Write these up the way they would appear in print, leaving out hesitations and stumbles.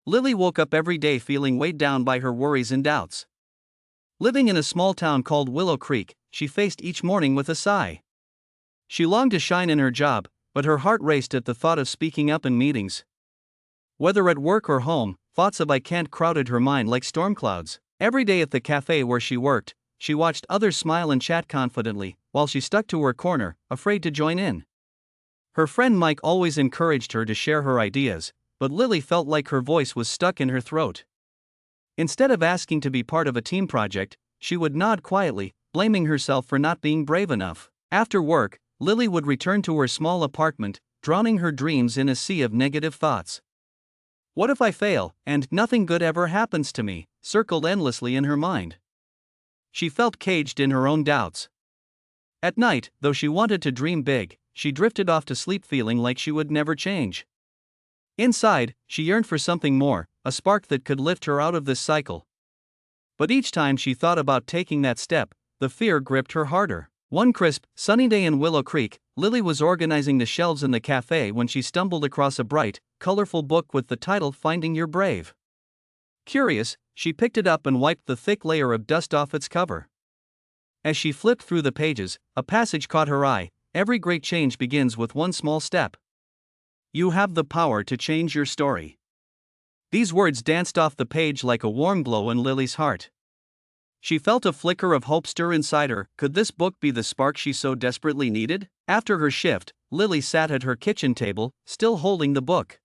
Lily woke up every day feeling weighed down by her worries and doubts. Living in a small town called Willow Creek, she faced each morning with a sigh. She longed to shine in her job, but her heart raced at the thought of speaking up in meetings. Whether at work or home, thoughts of "I can't" crowded her mind like storm clouds. Every day at the café where she worked, she watched others smile and chat confidently, while she stuck to her corner, afraid to join in. Her friend Mike always encouraged her to share her ideas, but Lily felt like her voice was stuck in her throat. Instead of asking to be part of a team project, she would nod quietly, blaming herself for not being brave enough. After work, Lily would return to her small apartment, drowning her dreams in a sea of negative thoughts. "What if I fail, and nothing good ever happens to me?" circled endlessly in her mind. She felt caged in her own doubts. At night, though she wanted to dream big, she drifted off to sleep feeling like she would never change. Inside, she yearned for something more, a spark that could lift her out of this cycle. But each time she thought about taking that step, the fear gripped her harder. One crisp, sunny day in Willow Creek, Lily was organizing the shelves in the cafe when she stumbled across a bright, colorful book with the title "Finding Your Brave." Curious, she picked it up and wiped the thick layer of dust off its cover. As she flipped through the pages, a passage caught her eye: "Every great change begins with one small step. You have the power to change your story." These words danced off the page like a warm glow in Lily's heart. She felt a flicker of hope stir inside her. Could this book be the spark she so desperately needed? After her shift, Lily sat at her kitchen table, still holding the book.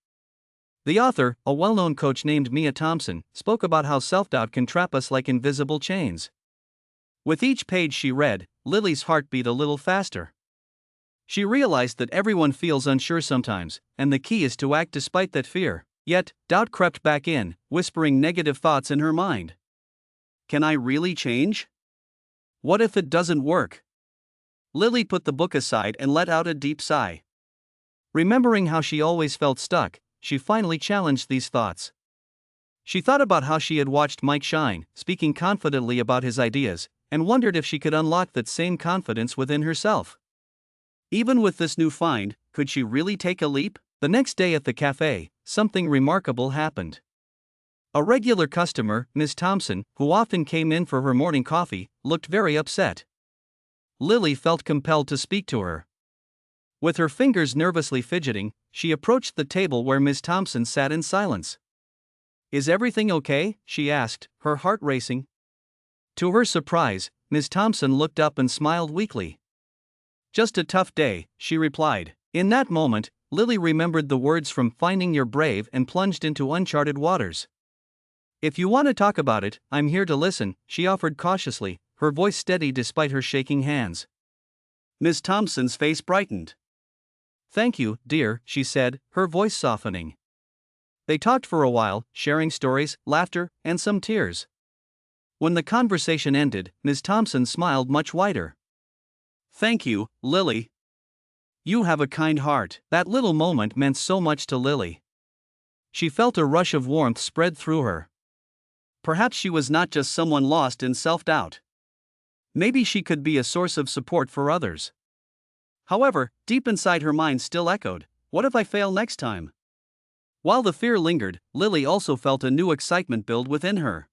The author, a well-known coach named Mia Thompson, spoke about how self-doubt can trap us like invisible chains. With each page she read, Lily's heart beat a little faster. She realized that everyone feels unsure sometimes, and the key is to act despite that fear. Yet, doubt crept back in, whispering negative thoughts in her mind. Can I really change? What if it doesn't work? Lily put the book aside and let out a deep sigh. Remembering how she always felt stuck, she finally challenged these thoughts. She thought about how she had watched Mike shine, speaking confidently about his ideas, and wondered if she could unlock that same confidence within herself. Even with this new find, could she really take a leap? The next day at the cafe, something remarkable happened. A regular customer, Ms. Thompson, who often came in for her morning coffee, looked very upset. Lily felt compelled to speak to her. With her fingers nervously fidgeting, she approached the table where Ms. Thompson sat in silence. "Is everything okay?" she asked, her heart racing. To her surprise, Ms. Thompson looked up and smiled weakly. "Just a tough day," she replied. In that moment, Lily remembered the words from Finding Your Brave and plunged into uncharted waters. "If you want to talk about it, I'm here to listen," she offered cautiously, her voice steady despite her shaking hands. Ms. Thompson's face brightened. "Thank you, dear," she said, her voice softening. They talked for a while, sharing stories, laughter, and some tears. When the conversation ended, Ms. Thompson smiled much wider. "Thank you, Lily. You have a kind heart." That little moment meant so much to Lily. She felt a rush of warmth spread through her. Perhaps she was not just someone lost in self-doubt. Maybe she could be a source of support for others. However, deep inside her mind still echoed, "What if I fail next time?" While the fear lingered, Lily also felt a new excitement build within her.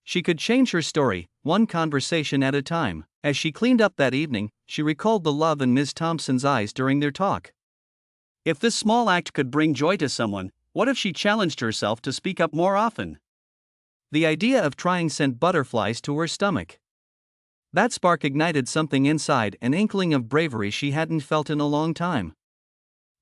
She could change her story, one conversation at a time. As she cleaned up that evening, she recalled the love in Ms. Thompson's eyes during their talk. If this small act could bring joy to someone, what if she challenged herself to speak up more often? The idea of trying sent butterflies to her stomach. That spark ignited something inside, an inkling of bravery she hadn't felt in a long time.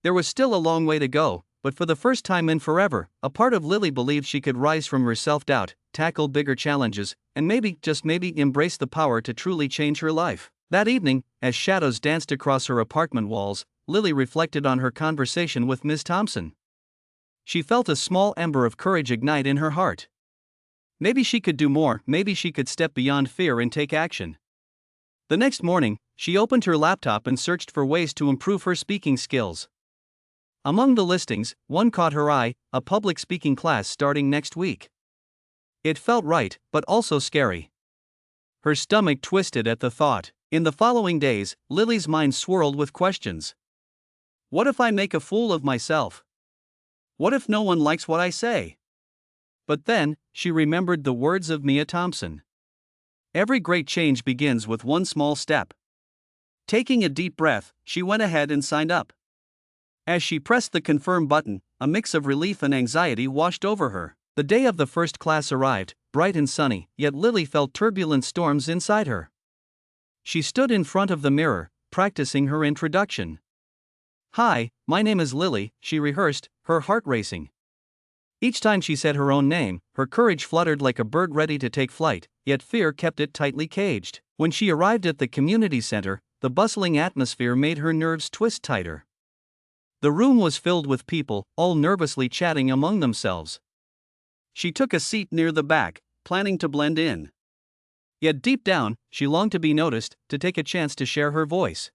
There was still a long way to go, but for the first time in forever, a part of Lily believed she could rise from her self-doubt, tackle bigger challenges, and maybe, just maybe, embrace the power to truly change her life. That evening, as shadows danced across her apartment walls, Lily reflected on her conversation with Ms. Thompson. She felt a small ember of courage ignite in her heart. Maybe she could do more, maybe she could step beyond fear and take action. The next morning, she opened her laptop and searched for ways to improve her speaking skills. Among the listings, one caught her eye: a public speaking class starting next week. It felt right, but also scary. Her stomach twisted at the thought. In the following days, Lily's mind swirled with questions. What if I make a fool of myself? What if no one likes what I say? But then, she remembered the words of Mia Thompson. Every great change begins with one small step. Taking a deep breath, she went ahead and signed up. As she pressed the confirm button, a mix of relief and anxiety washed over her. The day of the first class arrived, bright and sunny, yet Lily felt turbulent storms inside her. She stood in front of the mirror, practicing her introduction. "Hi, my name is Lily," she rehearsed, her heart racing. Each time she said her own name, her courage fluttered like a bird ready to take flight, yet fear kept it tightly caged. When she arrived at the community center, the bustling atmosphere made her nerves twist tighter. The room was filled with people, all nervously chatting among themselves. She took a seat near the back, planning to blend in. Yet deep down, she longed to be noticed, to take a chance to share her voice.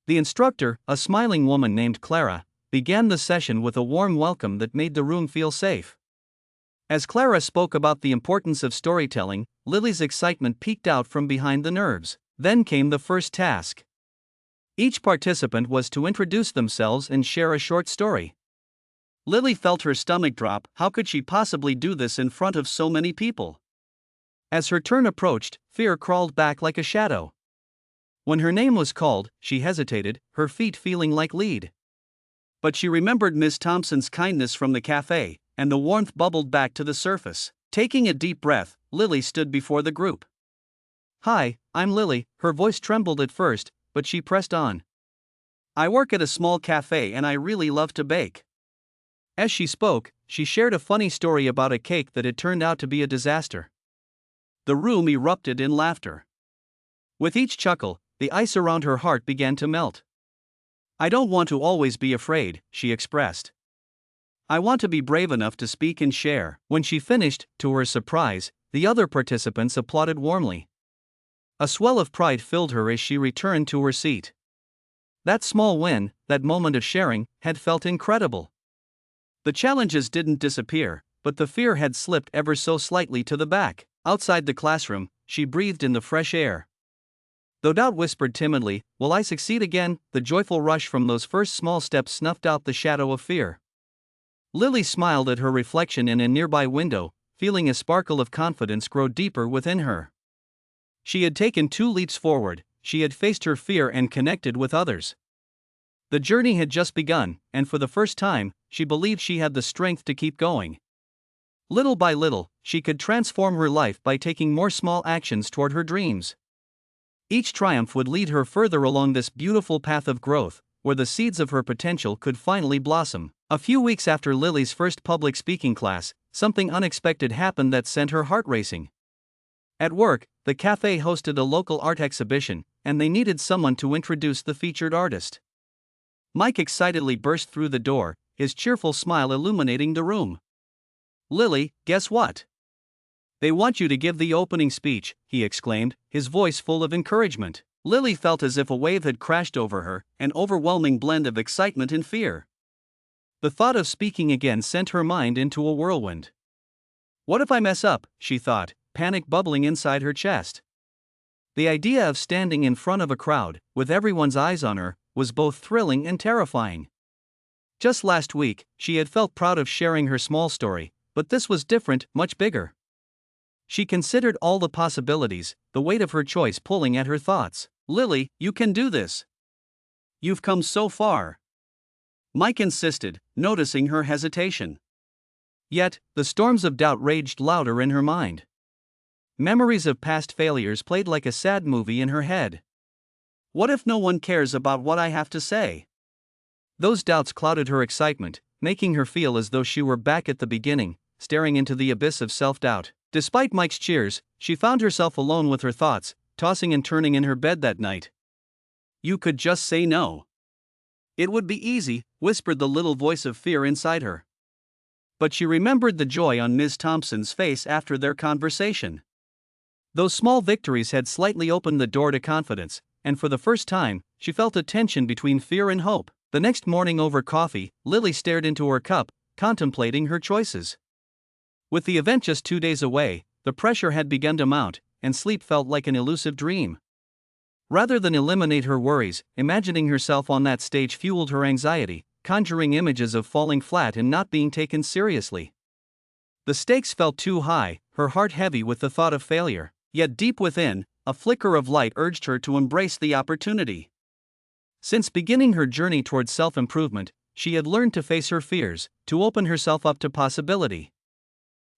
The instructor, a smiling woman named Clara, began the session with a warm welcome that made the room feel safe. As Clara spoke about the importance of storytelling, Lily's excitement peeked out from behind the nerves. Then came the first task. Each participant was to introduce themselves and share a short story. Lily felt her stomach drop. How could she possibly do this in front of so many people? As her turn approached, fear crawled back like a shadow. When her name was called, she hesitated, her feet feeling like lead. But she remembered Miss Thompson's kindness from the café, and the warmth bubbled back to the surface. Taking a deep breath, Lily stood before the group. "Hi, I'm Lily." Her voice trembled at first, but she pressed on. "I work at a small cafe and I really love to bake." As she spoke, she shared a funny story about a cake that had turned out to be a disaster. The room erupted in laughter. With each chuckle, the ice around her heart began to melt. "I don't want to always be afraid," she expressed. "I want to be brave enough to speak and share." When she finished, to her surprise, the other participants applauded warmly. A swell of pride filled her as she returned to her seat. That small win, that moment of sharing, had felt incredible. The challenges didn't disappear, but the fear had slipped ever so slightly to the back. Outside the classroom, she breathed in the fresh air. Though doubt whispered timidly, "Will I succeed again?" the joyful rush from those first small steps snuffed out the shadow of fear. Lily smiled at her reflection in a nearby window, feeling a sparkle of confidence grow deeper within her. She had taken 2 leaps forward, she had faced her fear and connected with others. The journey had just begun, and for the first time, she believed she had the strength to keep going. Little by little, she could transform her life by taking more small actions toward her dreams. Each triumph would lead her further along this beautiful path of growth, where the seeds of her potential could finally blossom. A few weeks after Lily's first public speaking class, something unexpected happened that sent her heart racing. At work, the cafe hosted a local art exhibition, and they needed someone to introduce the featured artist. Mike excitedly burst through the door, his cheerful smile illuminating the room. "Lily, guess what? They want you to give the opening speech," he exclaimed, his voice full of encouragement. Lily felt as if a wave had crashed over her, an overwhelming blend of excitement and fear. The thought of speaking again sent her mind into a whirlwind. "What if I mess up?" she thought, panic bubbling inside her chest. The idea of standing in front of a crowd, with everyone's eyes on her, was both thrilling and terrifying. Just last week, she had felt proud of sharing her small story, but this was different, much bigger. She considered all the possibilities, the weight of her choice pulling at her thoughts. "Lily, you can do this. You've come so far." Mike insisted, noticing her hesitation. Yet, the storms of doubt raged louder in her mind. Memories of past failures played like a sad movie in her head. "What if no one cares about what I have to say?" Those doubts clouded her excitement, making her feel as though she were back at the beginning, staring into the abyss of self-doubt. Despite Mike's cheers, she found herself alone with her thoughts, tossing and turning in her bed that night. "You could just say no. It would be easy," whispered the little voice of fear inside her. But she remembered the joy on Ms. Thompson's face after their conversation. Those small victories had slightly opened the door to confidence, and for the first time, she felt a tension between fear and hope. The next morning over coffee, Lily stared into her cup, contemplating her choices. With the event just 2 days away, the pressure had begun to mount, and sleep felt like an elusive dream. Rather than eliminate her worries, imagining herself on that stage fueled her anxiety, conjuring images of falling flat and not being taken seriously. The stakes felt too high, her heart heavy with the thought of failure. Yet deep within, a flicker of light urged her to embrace the opportunity. Since beginning her journey towards self-improvement, she had learned to face her fears, to open herself up to possibility.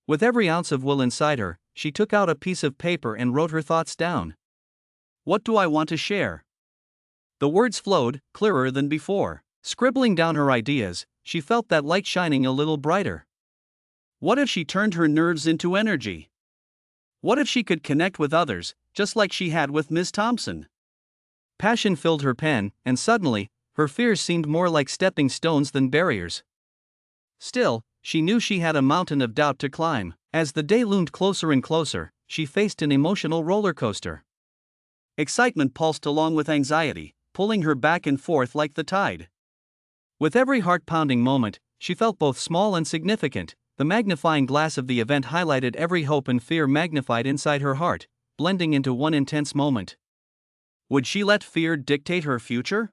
With every ounce of will inside her, she took out a piece of paper and wrote her thoughts down. What do I want to share? The words flowed, clearer than before. Scribbling down her ideas, she felt that light shining a little brighter. What if she turned her nerves into energy? What if she could connect with others, just like she had with Miss Thompson? Passion filled her pen, and suddenly, her fears seemed more like stepping stones than barriers. Still, she knew she had a mountain of doubt to climb. As the day loomed closer and closer, she faced an emotional roller coaster. Excitement pulsed along with anxiety, pulling her back and forth like the tide. With every heart-pounding moment, she felt both small and significant. The magnifying glass of the event highlighted every hope and fear magnified inside her heart, blending into one intense moment. Would she let fear dictate her future?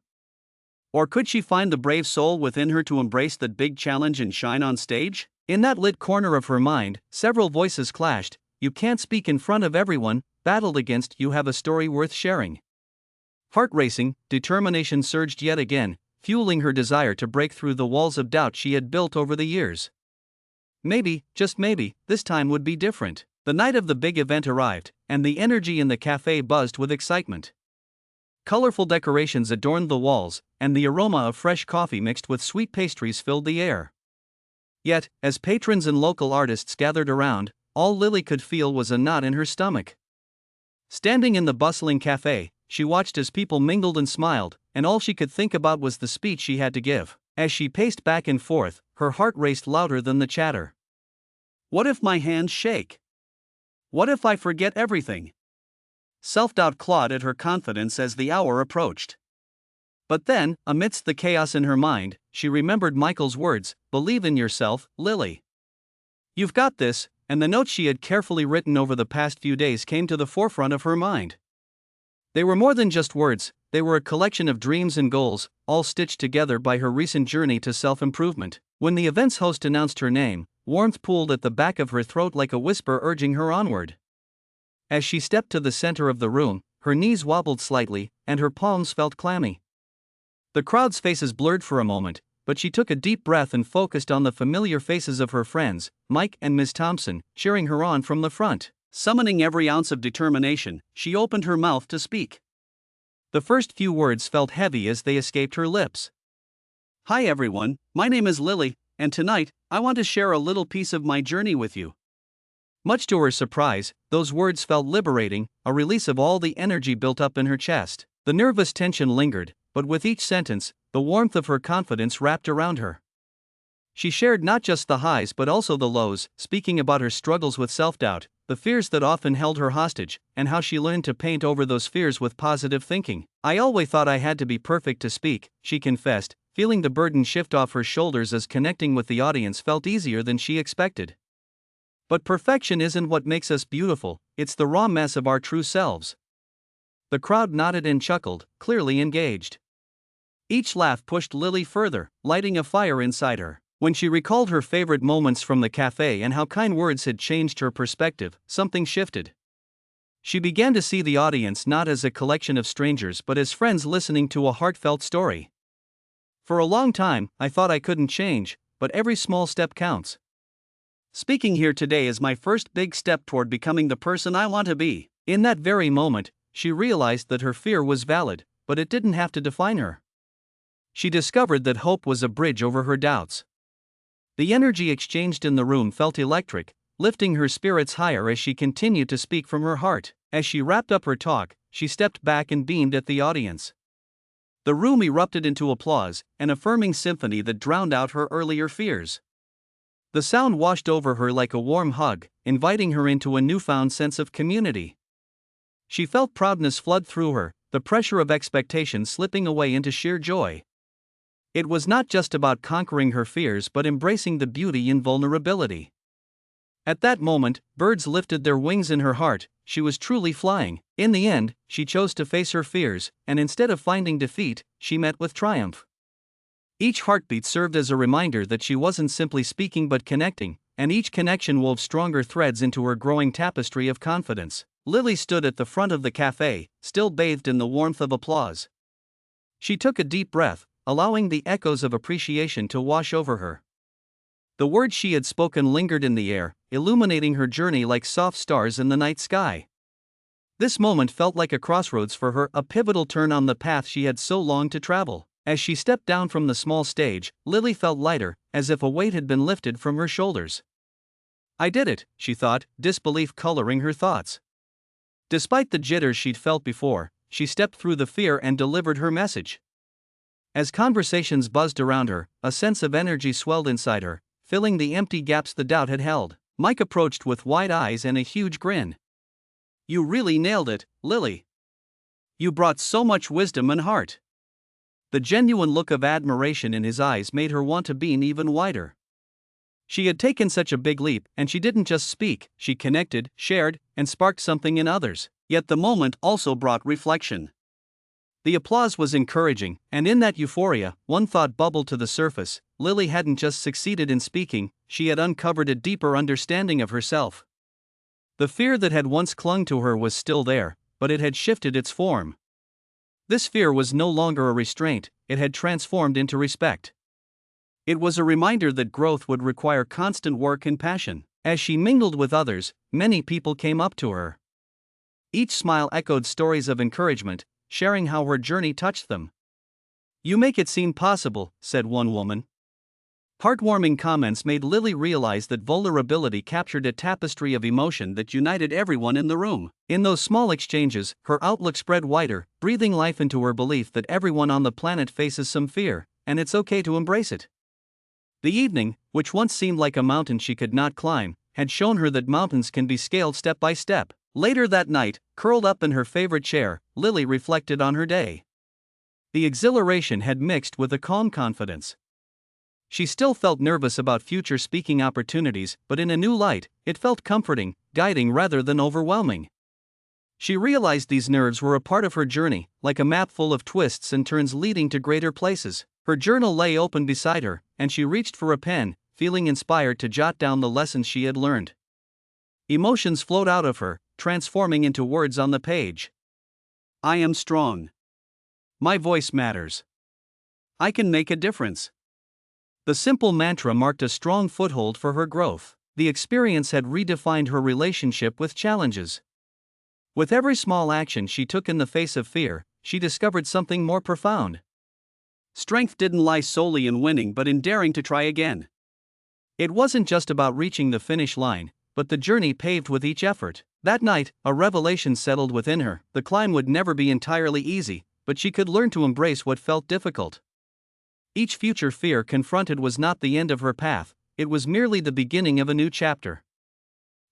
Or could she find the brave soul within her to embrace that big challenge and shine on stage? In that lit corner of her mind, several voices clashed. You can't speak in front of everyone, battled against. You have a story worth sharing. Heart racing, determination surged yet again, fueling her desire to break through the walls of doubt she had built over the years. Maybe, just maybe, this time would be different. The night of the big event arrived, and the energy in the cafe buzzed with excitement. Colorful decorations adorned the walls, and the aroma of fresh coffee mixed with sweet pastries filled the air. Yet, as patrons and local artists gathered around, all Lily could feel was a knot in her stomach. Standing in the bustling cafe, she watched as people mingled and smiled, and all she could think about was the speech she had to give. As she paced back and forth, her heart raced louder than the chatter. What if my hands shake? What if I forget everything? Self-doubt clawed at her confidence as the hour approached. But then, amidst the chaos in her mind, she remembered Michael's words, "Believe in yourself, Lily. You've got this," and the notes she had carefully written over the past few days came to the forefront of her mind. They were more than just words, they were a collection of dreams and goals, all stitched together by her recent journey to self-improvement. When the event's host announced her name, warmth pooled at the back of her throat like a whisper urging her onward. As she stepped to the center of the room, her knees wobbled slightly, and her palms felt clammy. The crowd's faces blurred for a moment, but she took a deep breath and focused on the familiar faces of her friends, Mike and Miss Thompson, cheering her on from the front. Summoning every ounce of determination, she opened her mouth to speak. The first few words felt heavy as they escaped her lips. Hi everyone, my name is Lily, and tonight, I want to share a little piece of my journey with you. Much to her surprise, those words felt liberating, a release of all the energy built up in her chest. The nervous tension lingered, but with each sentence, the warmth of her confidence wrapped around her. She shared not just the highs but also the lows, speaking about her struggles with self-doubt, the fears that often held her hostage, and how she learned to paint over those fears with positive thinking. I always thought I had to be perfect to speak, she confessed, feeling the burden shift off her shoulders as connecting with the audience felt easier than she expected. But perfection isn't what makes us beautiful, it's the raw mess of our true selves. The crowd nodded and chuckled, clearly engaged. Each laugh pushed Lily further, lighting a fire inside her. When she recalled her favorite moments from the cafe and how kind words had changed her perspective, something shifted. She began to see the audience not as a collection of strangers but as friends listening to a heartfelt story. For a long time, I thought I couldn't change, but every small step counts. Speaking here today is my first big step toward becoming the person I want to be. In that very moment, she realized that her fear was valid, but it didn't have to define her. She discovered that hope was a bridge over her doubts. The energy exchanged in the room felt electric, lifting her spirits higher as she continued to speak from her heart. As she wrapped up her talk, she stepped back and beamed at the audience. The room erupted into applause, an affirming symphony that drowned out her earlier fears. The sound washed over her like a warm hug, inviting her into a newfound sense of community. She felt proudness flood through her, the pressure of expectation slipping away into sheer joy. It was not just about conquering her fears but embracing the beauty in vulnerability. At that moment, birds lifted their wings in her heart, she was truly flying. In the end, she chose to face her fears, and instead of finding defeat, she met with triumph. Each heartbeat served as a reminder that she wasn't simply speaking but connecting, and each connection wove stronger threads into her growing tapestry of confidence. Lily stood at the front of the café, still bathed in the warmth of applause. She took a deep breath, allowing the echoes of appreciation to wash over her. The words she had spoken lingered in the air, illuminating her journey like soft stars in the night sky. This moment felt like a crossroads for her, a pivotal turn on the path she had so longed to travel. As she stepped down from the small stage, Lily felt lighter, as if a weight had been lifted from her shoulders. I did it, she thought, disbelief coloring her thoughts. Despite the jitters she'd felt before, she stepped through the fear and delivered her message. As conversations buzzed around her, a sense of energy swelled inside her, filling the empty gaps the doubt had held. Mike approached with wide eyes and a huge grin. You really nailed it, Lily. You brought so much wisdom and heart. The genuine look of admiration in his eyes made her want to beam even wider. She had taken such a big leap, and she didn't just speak, she connected, shared, and sparked something in others. Yet the moment also brought reflection. The applause was encouraging, and in that euphoria, one thought bubbled to the surface. Lily hadn't just succeeded in speaking, she had uncovered a deeper understanding of herself. The fear that had once clung to her was still there, but it had shifted its form. This fear was no longer a restraint, it had transformed into respect. It was a reminder that growth would require constant work and passion. As she mingled with others, many people came up to her. Each smile echoed stories of encouragement, sharing how her journey touched them. You make it seem possible, said one woman. Heartwarming comments made Lily realize that vulnerability captured a tapestry of emotion that united everyone in the room. In those small exchanges, her outlook spread wider, breathing life into her belief that everyone on the planet faces some fear, and it's okay to embrace it. The evening, which once seemed like a mountain she could not climb, had shown her that mountains can be scaled step by step. Later that night, curled up in her favorite chair, Lily reflected on her day. The exhilaration had mixed with a calm confidence. She still felt nervous about future speaking opportunities, but in a new light, it felt comforting, guiding rather than overwhelming. She realized these nerves were a part of her journey, like a map full of twists and turns leading to greater places. Her journal lay open beside her, and she reached for a pen, feeling inspired to jot down the lessons she had learned. Emotions flowed out of her, transforming into words on the page. I am strong. My voice matters. I can make a difference. The simple mantra marked a strong foothold for her growth. The experience had redefined her relationship with challenges. With every small action she took in the face of fear, she discovered something more profound. Strength didn't lie solely in winning but in daring to try again. It wasn't just about reaching the finish line, but the journey paved with each effort. That night, a revelation settled within her. The climb would never be entirely easy, but she could learn to embrace what felt difficult. Each future fear confronted was not the end of her path, it was merely the beginning of a new chapter.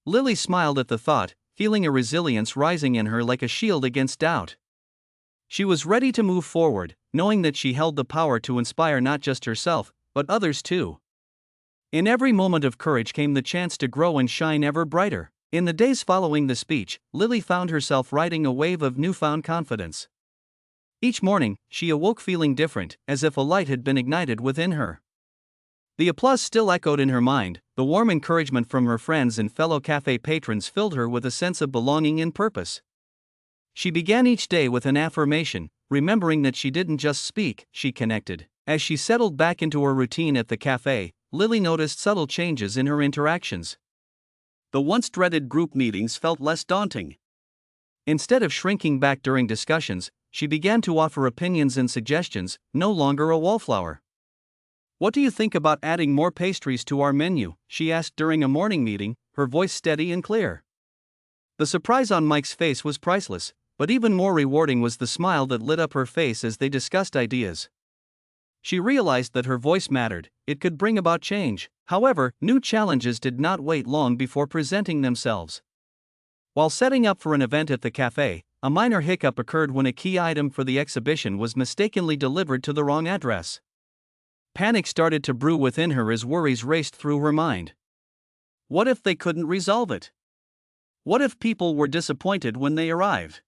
Lily smiled at the thought, feeling a resilience rising in her like a shield against doubt. She was ready to move forward, knowing that she held the power to inspire not just herself, but others too. In every moment of courage came the chance to grow and shine ever brighter. In the days following the speech, Lily found herself riding a wave of newfound confidence. Each morning, she awoke feeling different, as if a light had been ignited within her. The applause still echoed in her mind, the warm encouragement from her friends and fellow café patrons filled her with a sense of belonging and purpose. She began each day with an affirmation, remembering that she didn't just speak, she connected. As she settled back into her routine at the café, Lily noticed subtle changes in her interactions. The once dreaded group meetings felt less daunting. Instead of shrinking back during discussions, she began to offer opinions and suggestions, no longer a wallflower. What do you think about adding more pastries to our menu? She asked during a morning meeting, her voice steady and clear. The surprise on Mike's face was priceless, but even more rewarding was the smile that lit up her face as they discussed ideas. She realized that her voice mattered, it could bring about change. However, new challenges did not wait long before presenting themselves. While setting up for an event at the cafe, a minor hiccup occurred when a key item for the exhibition was mistakenly delivered to the wrong address. Panic started to brew within her as worries raced through her mind. What if they couldn't resolve it? What if people were disappointed when they arrived?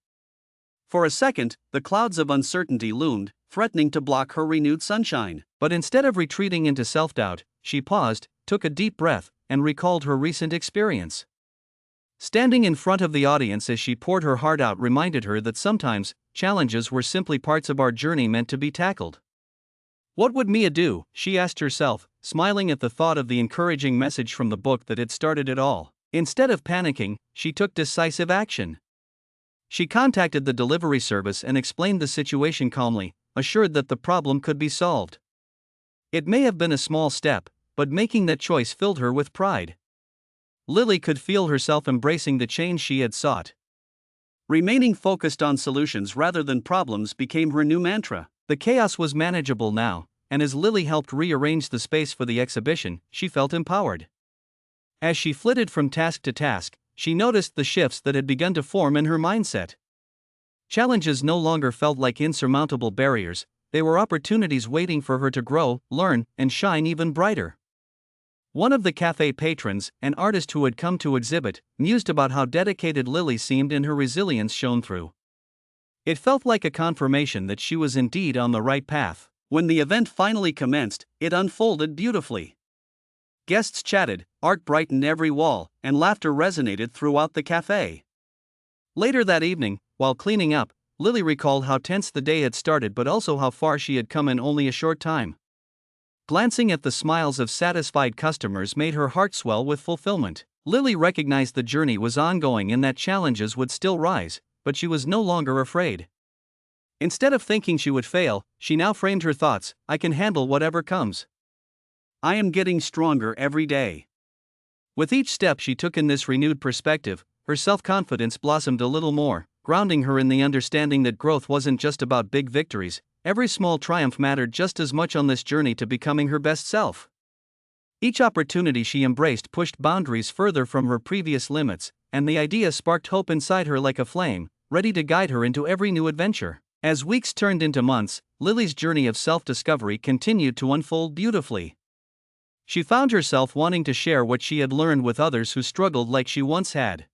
For a second, the clouds of uncertainty loomed, threatening to block her renewed sunshine. But instead of retreating into self-doubt, she paused, took a deep breath, and recalled her recent experience. Standing in front of the audience as she poured her heart out reminded her that sometimes, challenges were simply parts of our journey meant to be tackled. What would Mia do? She asked herself, smiling at the thought of the encouraging message from the book that had started it all. Instead of panicking, she took decisive action. She contacted the delivery service and explained the situation calmly, assured that the problem could be solved. It may have been a small step, but making that choice filled her with pride. Lily could feel herself embracing the change she had sought. Remaining focused on solutions rather than problems became her new mantra. The chaos was manageable now, and as Lily helped rearrange the space for the exhibition, she felt empowered. As she flitted from task to task, she noticed the shifts that had begun to form in her mindset. Challenges no longer felt like insurmountable barriers, they were opportunities waiting for her to grow, learn, and shine even brighter. One of the café patrons, an artist who had come to exhibit, mused about how dedicated Lily seemed and her resilience shone through. It felt like a confirmation that she was indeed on the right path. When the event finally commenced, it unfolded beautifully. Guests chatted, art brightened every wall, and laughter resonated throughout the café. Later that evening, while cleaning up, Lily recalled how tense the day had started but also how far she had come in only a short time. Glancing at the smiles of satisfied customers made her heart swell with fulfillment. Lily recognized the journey was ongoing and that challenges would still rise, but she was no longer afraid. Instead of thinking she would fail, she now framed her thoughts, I can handle whatever comes. I am getting stronger every day. With each step she took in this renewed perspective, her self-confidence blossomed a little more, grounding her in the understanding that growth wasn't just about big victories, every small triumph mattered just as much on this journey to becoming her best self. Each opportunity she embraced pushed boundaries further from her previous limits, and the idea sparked hope inside her like a flame, ready to guide her into every new adventure. As weeks turned into months, Lily's journey of self-discovery continued to unfold beautifully. She found herself wanting to share what she had learned with others who struggled like she once had.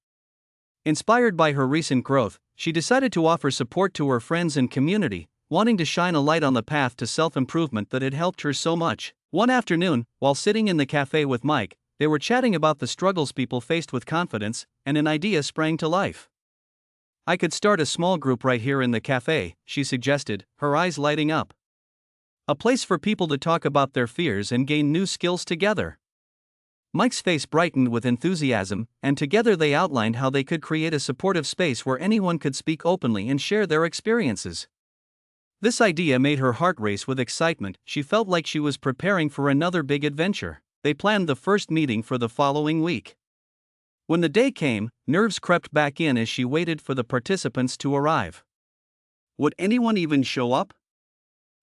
Inspired by her recent growth, she decided to offer support to her friends and community, wanting to shine a light on the path to self-improvement that had helped her so much. One afternoon, while sitting in the cafe with Mike, they were chatting about the struggles people faced with confidence, and an idea sprang to life. I could start a small group right here in the cafe, she suggested, her eyes lighting up. A place for people to talk about their fears and gain new skills together. Mike's face brightened with enthusiasm, and together they outlined how they could create a supportive space where anyone could speak openly and share their experiences. This idea made her heart race with excitement. She felt like she was preparing for another big adventure. They planned the first meeting for the following week. When the day came, nerves crept back in as she waited for the participants to arrive. Would anyone even show up?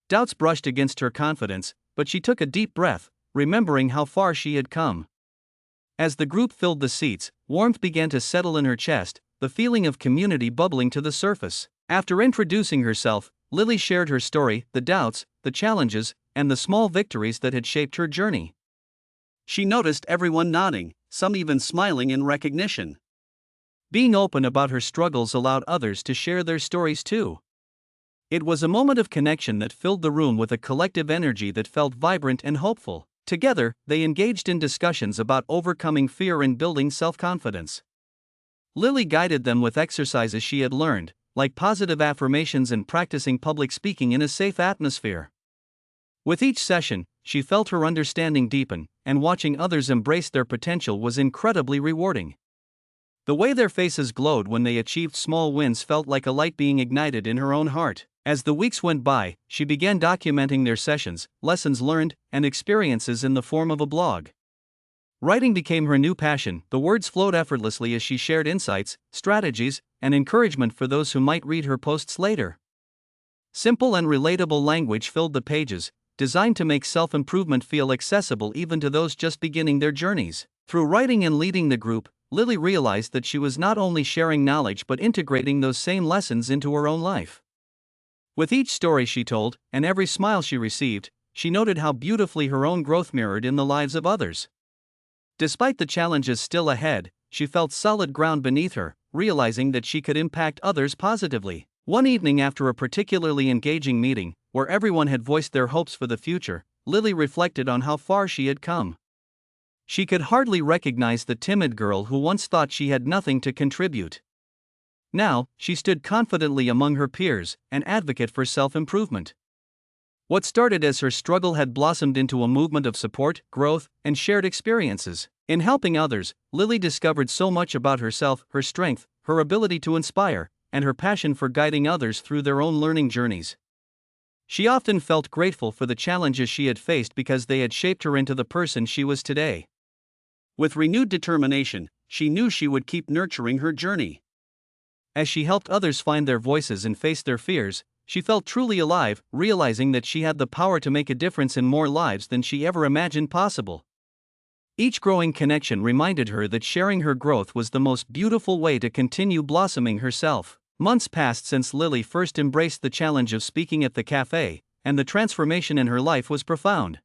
Doubts brushed against her confidence, but she took a deep breath, remembering how far she had come. As the group filled the seats, warmth began to settle in her chest, the feeling of community bubbling to the surface. After introducing herself, Lily shared her story, the doubts, the challenges, and the small victories that had shaped her journey. She noticed everyone nodding, some even smiling in recognition. Being open about her struggles allowed others to share their stories too. It was a moment of connection that filled the room with a collective energy that felt vibrant and hopeful. Together, they engaged in discussions about overcoming fear and building self-confidence. Lily guided them with exercises she had learned, like positive affirmations and practicing public speaking in a safe atmosphere. With each session, she felt her understanding deepen, and watching others embrace their potential was incredibly rewarding. The way their faces glowed when they achieved small wins felt like a light being ignited in her own heart. As the weeks went by, she began documenting their sessions, lessons learned, and experiences in the form of a blog. Writing became her new passion. The words flowed effortlessly as she shared insights, strategies, and encouragement for those who might read her posts later. Simple and relatable language filled the pages, designed to make self-improvement feel accessible even to those just beginning their journeys. Through writing and leading the group, Lily realized that she was not only sharing knowledge but integrating those same lessons into her own life. With each story she told, and every smile she received, she noted how beautifully her own growth mirrored in the lives of others. Despite the challenges still ahead, she felt solid ground beneath her, realizing that she could impact others positively. One evening after a particularly engaging meeting, where everyone had voiced their hopes for the future, Lily reflected on how far she had come. She could hardly recognize the timid girl who once thought she had nothing to contribute. Now, she stood confidently among her peers, an advocate for self-improvement. What started as her struggle had blossomed into a movement of support, growth, and shared experiences. In helping others, Lily discovered so much about herself, her strength, her ability to inspire, and her passion for guiding others through their own learning journeys. She often felt grateful for the challenges she had faced because they had shaped her into the person she was today. With renewed determination, she knew she would keep nurturing her journey. As she helped others find their voices and face their fears, she felt truly alive, realizing that she had the power to make a difference in more lives than she ever imagined possible. Each growing connection reminded her that sharing her growth was the most beautiful way to continue blossoming herself. Months passed since Lily first embraced the challenge of speaking at the café, and the transformation in her life was profound.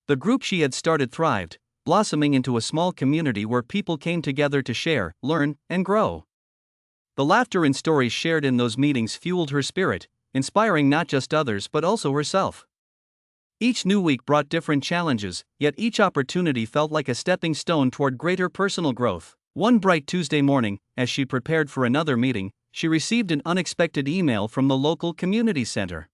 The group she had started thrived, blossoming into a small community where people came together to share, learn, and grow. The laughter and stories shared in those meetings fueled her spirit, inspiring not just others but also herself. Each new week brought different challenges, yet each opportunity felt like a stepping stone toward greater personal growth. One bright Tuesday morning, as she prepared for another meeting, she received an unexpected email from the local community center.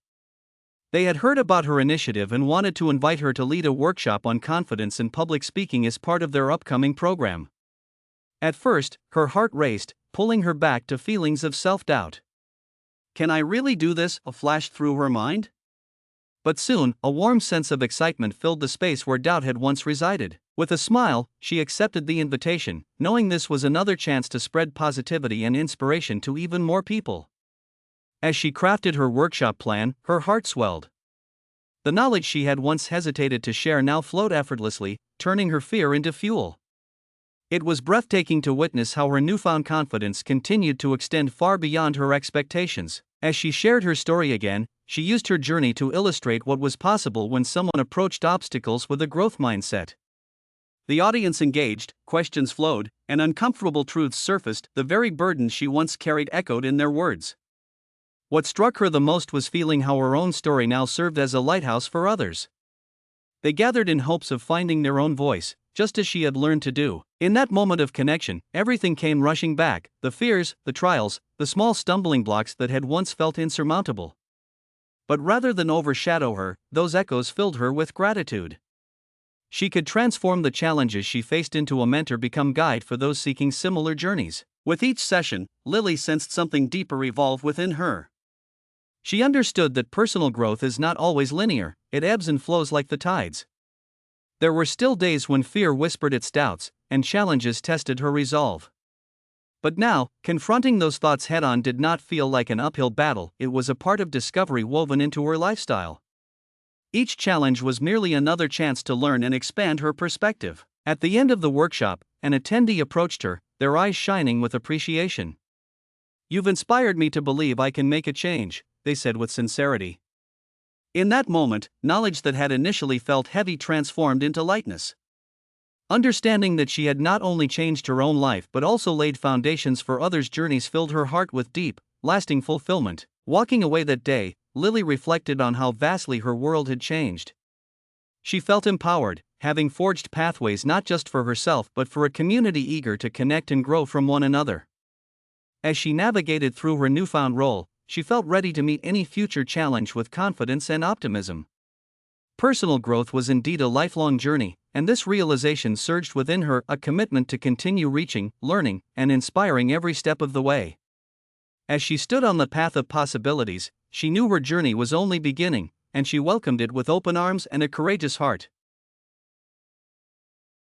They had heard about her initiative and wanted to invite her to lead a workshop on confidence and public speaking as part of their upcoming program. At first, her heart raced, pulling her back to feelings of self-doubt. "Can I really do this?" flashed through her mind. But soon, a warm sense of excitement filled the space where doubt had once resided. With a smile, she accepted the invitation, knowing this was another chance to spread positivity and inspiration to even more people. As she crafted her workshop plan, her heart swelled. The knowledge she had once hesitated to share now flowed effortlessly, turning her fear into fuel. It was breathtaking to witness how her newfound confidence continued to extend far beyond her expectations. As she shared her story again, she used her journey to illustrate what was possible when someone approached obstacles with a growth mindset. The audience engaged, questions flowed, and uncomfortable truths surfaced. The very burdens she once carried echoed in their words. What struck her the most was feeling how her own story now served as a lighthouse for others. They gathered in hopes of finding their own voice, just as she had learned to do. In that moment of connection, everything came rushing back: the fears, the trials, the small stumbling blocks that had once felt insurmountable. But rather than overshadow her, those echoes filled her with gratitude. She could transform the challenges she faced into a mentor, become guide for those seeking similar journeys. With each session, Lily sensed something deeper evolve within her. She understood that personal growth is not always linear, it ebbs and flows like the tides. There were still days when fear whispered its doubts, and challenges tested her resolve. But now, confronting those thoughts head-on did not feel like an uphill battle, it was a part of discovery woven into her lifestyle. Each challenge was merely another chance to learn and expand her perspective. At the end of the workshop, an attendee approached her, their eyes shining with appreciation. "You've inspired me to believe I can make a change," they said with sincerity. In that moment, knowledge that had initially felt heavy transformed into lightness. Understanding that she had not only changed her own life but also laid foundations for others' journeys filled her heart with deep, lasting fulfillment. Walking away that day, Lily reflected on how vastly her world had changed. She felt empowered, having forged pathways not just for herself but for a community eager to connect and grow from one another. As she navigated through her newfound role, she felt ready to meet any future challenge with confidence and optimism. Personal growth was indeed a lifelong journey, and this realization surged within her, a commitment to continue reaching, learning, and inspiring every step of the way. As she stood on the path of possibilities, she knew her journey was only beginning, and she welcomed it with open arms and a courageous heart.